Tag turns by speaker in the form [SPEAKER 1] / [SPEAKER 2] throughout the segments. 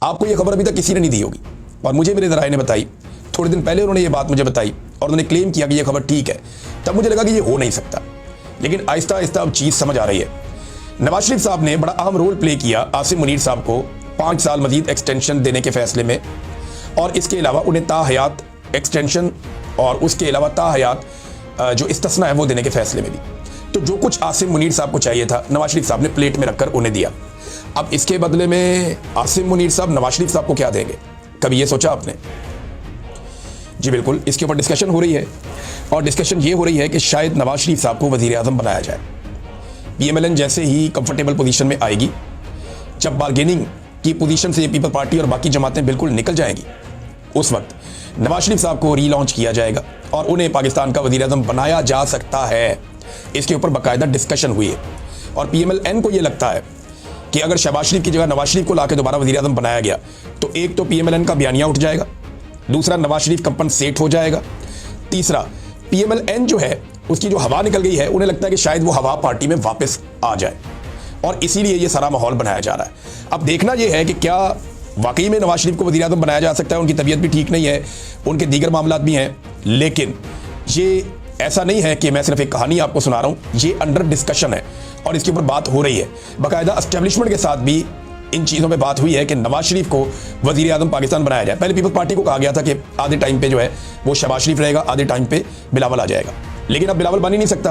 [SPEAKER 1] आपको ये खबर अभी तक किसी ने नहीं दी होगी और मुझे मेरे ज़राए ने बताई। थोड़े दिन पहले उन्होंने ये बात मुझे बताई और उन्होंने क्लेम किया कि ये खबर ठीक है। तब मुझे लगा कि ये हो नहीं सकता, लेकिन आहिस्ता आहिस्ता अब चीज़ समझ आ रही है। नवाज शरीफ साहब ने बड़ा अहम रोल प्ले किया आसिम मुनीर साहब को 5 साल मजीद एक्सटेंशन देने के फैसले में, और इसके अलावा उन्हें ताहयात एक्सटेंशन और उसके अलावा ताहयात जो इस्तिस्ना है वो देने के फैसले में भी। तो जो कुछ आसिम मुनीर साहब को चाहिए था नवाज शरीफ साहब ने प्लेट में रखकर उन्हें दिया। अब इसके बदले में आसिम मुनीर साहब नवाज शरीफ साहब को क्या देंगे, कभी ये सोचा आपने? जी बिल्कुल, इसके ऊपर डिस्कशन हो रही है और डिस्कशन ये हो रही है कि शायद नवाज शरीफ साहब को वज़ीर आज़म बनाया जाए। PMLN जैसे ही कंफर्टेबल पोजीशन में आएगी, जब बार्गेनिंग की पोजीशन से पीपल पार्टी और बाकी जमातें बिल्कुल निकल जाएंगी, उस वक्त नवाज शरीफ साहब को रीलॉन्च किया जाएगा और उन्हें पाकिस्तान का वज़ीर आज़म बनाया जा सकता है। इसके ऊपर बाकायदा डिस्कशन हुई है और PMLN को ये लगता है कि अगर शहबाज शरीफ की जगह नवाज शरीफ को लाकर दोबारा वज़ीर आज़म बनाया गया तो एक तो PMLN का बयानिया उठ जाएगा, दूसरा नवाज शरीफ कंपनसेट हो जाएगा, तीसरा PMLN जो है उसकी जो हवा निकल गई है उन्हें लगता है कि शायद वो हवा पार्टी में वापस आ जाए, और इसीलिए ये सारा माहौल बनाया जा रहा है। अब देखना ये है कि क्या वाकई में नवाज शरीफ को वज़ीर आज़म बनाया जा सकता है। उनकी तबीयत भी ठीक नहीं है, उनके दीगर मामलात भी हैं, लेकिन ये ऐसा नहीं है कि मैं सिर्फ एक कहानी आपको सुना रहा हूँ, ये अंडर डिस्कशन है और इसके ऊपर बात हो रही है। बाकायदा एस्टेब्लिशमेंट के साथ भी इन चीज़ों पे बात हुई है कि नवाज शरीफ को वज़ीर आज़म पाकिस्तान बनाया जाए। पहले पीपल्स पार्टी को कहा गया था कि आधे टाइम पे जो है वो शहबाज शरीफ रहेगा, आधे टाइम पे बिलावल आ जाएगा, लेकिन अब बिलावल बन ही नहीं सकता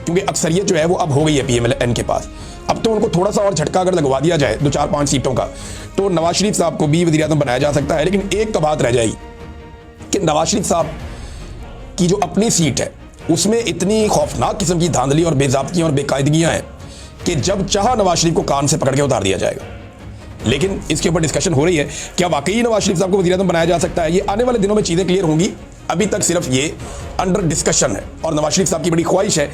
[SPEAKER 1] क्योंकि अक्सरियत जो है वो अब हो गई है PMLN के पास। अब तो उनको थोड़ा सा और झटका अगर लगवा दिया जाए 2-4-5 सीटों का तो नवाज शरीफ साहब को भी वज़ीर आज़म बनाया जा सकता है। लेकिन एक तो बात रह जाएगी कि नवाज शरीफ साहब की जो अपनी सीट है उसमें इतनी खौफनाक किस्म की धांधली और बेज़ाब्तियाँ और बेकायदगियाँ हैं कि जब चाह नवाज शरीफ को कान से पकड़ के उतार दिया जाएगा। लेकिन इसके ऊपर डिस्कशन हो रही है, क्या वाकई नवाज शरीफ साहब को वज़ीर आज़म बनाया जा सकता है? ये आने वाले दिनों में चीज़ें क्लियर होंगी, अभी तक सिर्फ ये अंडर डिस्कशन है और नवाज शरीफ साहब की बड़ी ख्वाहिश है